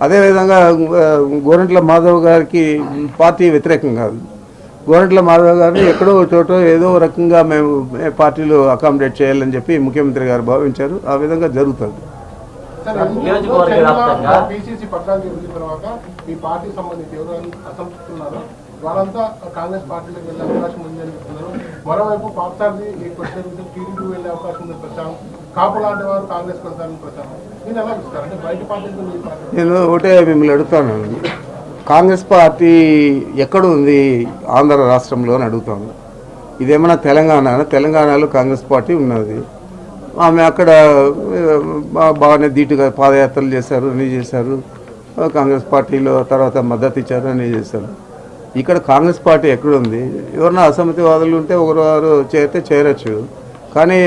అదేవిధంగా గోరంట్ల మాధవ్ గారికి పార్టీ వ్యతిరేకం కాదు. గోరంట్ల మాధవ్ గారిని ఎక్కడో చోట ఏదో రకంగా మేము పార్టీలో అకామిడేట్ చేయాలని చెప్పి ముఖ్యమంత్రి గారు భావించారు. ఆ విధంగా జరుగుతుంది. వాళ్ళంతా కాంగ్రెస్ పార్టీలోకి వెళ్ళే అవకాశం ఉందని చెప్తున్నారు. మరోవైపు పాప్సార్ది ఈ క్వశ్చన్ టీడీపీ వెళ్ళే అవకాశం ఉంది ప్రచారం, కాపు లాంటి వారు కాంగ్రెస్ వెళ్తారని ప్రచారం. నేను ఎలా ఇస్తారు అంటే బయట పార్టీలతో నేను ఒకటే మిమ్మల్ని అడుగుతాను, కాంగ్రెస్ పార్టీ ఎక్కడ ఉంది ఆంధ్ర రాష్ట్రంలో అని అడుగుతాను. ఇదేమన్నా తెలంగాణలో కాంగ్రెస్ పార్టీ ఉన్నది. ఆమె అక్కడ బాగానే ధీటుగా పాదయాత్రలు చేశారు, అన్నీ చేశారు. కాంగ్రెస్ పార్టీలో తర్వాత మద్దతు ఇచ్చారు, అన్నీ చేశారు. ఇక్కడ కాంగ్రెస్ పార్టీ ఎక్కడుంది? ఎవరన్నా అసమ్మతివాదులు ఉంటే ఒకరు చేరితే చేరచ్చు. కానీ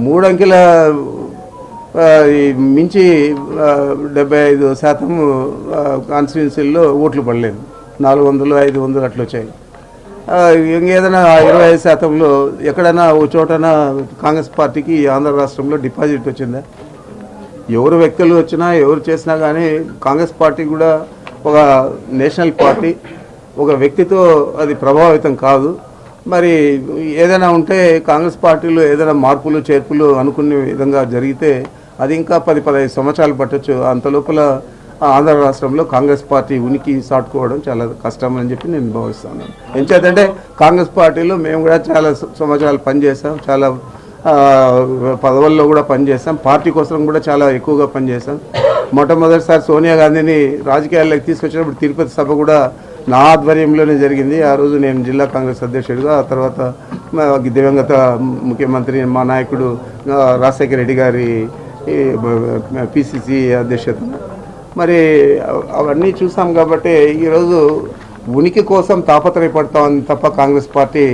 3 అంకెల మించి 75% కాన్స్టిట్యున్సీల్లో ఓట్లు పడలేదు. 400, 500 అట్లా వచ్చాయి. ఇంకేదైనా 25%లో ఎక్కడైనా ఓ చోటనా కాంగ్రెస్ పార్టీకి ఆంధ్ర రాష్ట్రంలో డిపాజిట్ వచ్చిందా? ఎవరు వ్యక్తులు వచ్చినా ఎవరు చేసినా కానీ కాంగ్రెస్ పార్టీ కూడా ఒక నేషనల్ పార్టీ, ఒక వ్యక్తితో అది ప్రభావితం కాదు. మరి ఏదైనా ఉంటే కాంగ్రెస్ పార్టీలో ఏదైనా మార్పులు చేర్పులు అనుకునే విధంగా జరిగితే అది ఇంకా 10-15 సంవత్సరాలు పట్టొచ్చు. అంత లోపల ఆంధ్ర రాష్ట్రంలో కాంగ్రెస్ పార్టీ ఉనికి సాటుకోవడం చాలా కష్టం అని చెప్పి నేను భావిస్తాను. ఎంచేతంటే కాంగ్రెస్ పార్టీలో మేము కూడా చాలా సంవత్సరాలు పనిచేసాం, చాలా పదవుల్లో కూడా పనిచేస్తాం, పార్టీ కోసం కూడా చాలా ఎక్కువగా పనిచేస్తాం. మొట్టమొదటిసారి సోనియా గాంధీని రాజకీయాల్లోకి తీసుకొచ్చినప్పుడు తిరుపతి సభ కూడా నా ఆధ్వర్యంలోనే జరిగింది. ఆ రోజు నేను జిల్లా కాంగ్రెస్ అధ్యక్షుడిగా, ఆ తర్వాత దివంగత ముఖ్యమంత్రి మా నాయకుడు రాజశేఖర రెడ్డి గారి పిసిసి అధ్యక్షత. మరి అవన్నీ చూసాం కాబట్టి ఈరోజు ఉనికి కోసం తాపత్రయపడతాం తప్ప కాంగ్రెస్ పార్టీ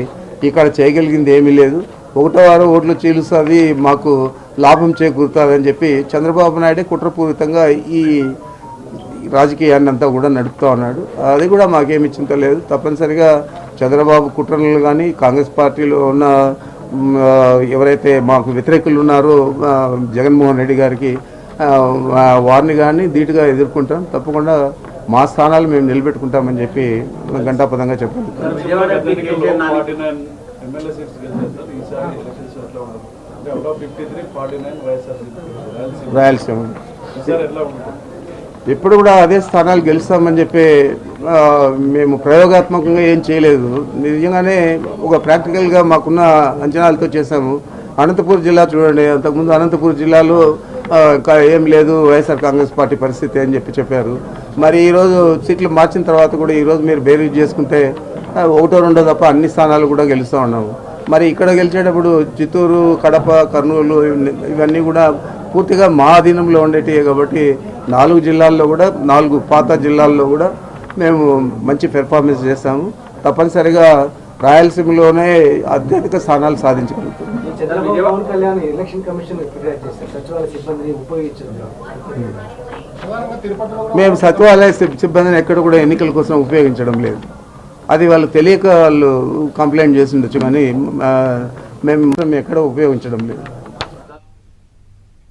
ఇక్కడ చేయగలిగింది ఏమీ లేదు. 1వ ఓట్లు చీలుస్తుంది, మాకు లాభం చేకూరుతుంది అని చెప్పి చంద్రబాబు నాయుడే కుట్రపూరితంగా ఈ రాజకీయాన్ని అంతా కూడా నడుపుతూ ఉన్నాడు. అది కూడా మాకేమి చింత లేదు. తప్పనిసరిగా చంద్రబాబు కుట్రలు కానీ కాంగ్రెస్ పార్టీలో ఉన్న ఎవరైతే మాకు వ్యతిరేకులు ఉన్నారో జగన్మోహన్ రెడ్డి గారికి వారిని కానీ ధీటుగా ఎదుర్కొంటాం. తప్పకుండా మా స్థానాలు మేము నిలబెట్టుకుంటామని చెప్పి గంటాపదంగా చెప్పాలి. రాయలసీమ ఎప్పుడు కూడా అదే స్థానాలు గెలుస్తామని చెప్పి మేము ప్రయోగాత్మకంగా ఏం చేయలేదు. నిజంగానే ఒక ప్రాక్టికల్గా మాకున్న అంచనాలతో చేశాము. అనంతపూర్ జిల్లా చూడండి, అంతకుముందు అనంతపూర్ జిల్లాలో ఏం లేదు వైఎస్ఆర్ కాంగ్రెస్ పార్టీ పరిస్థితి అని చెప్పారు. మరి ఈరోజు సీట్లు మార్చిన తర్వాత కూడా ఈరోజు మీరు బేరీజ్ చేసుకుంటే 1-2 తప్ప అన్ని స్థానాలు కూడా గెలుస్తూ ఉన్నాము. మరి ఇక్కడ గెలిచేటప్పుడు చిత్తూరు, కడప, కర్నూలు ఇవన్నీ కూడా పూర్తిగా మా అధీనంలో ఉండేటివే కాబట్టి 4 జిల్లాల్లో కూడా 4 పాత జిల్లాల్లో కూడా మేము మంచి పెర్ఫార్మెన్స్ చేస్తాము. తప్పనిసరిగా రాయలసీమలోనే అత్యధిక స్థానాలు సాధించగలుగుతాం. మేము సచివాలయ సిబ్బందిని ఎక్కడ కూడా ఎన్నికల కోసం ఉపయోగించడం లేదు. అది వాళ్ళు తెలియక వాళ్ళు కంప్లైంట్ చేసి ఉండొచ్చు, కానీ మేము ఎక్కడ ఉపయోగించడం లేదు.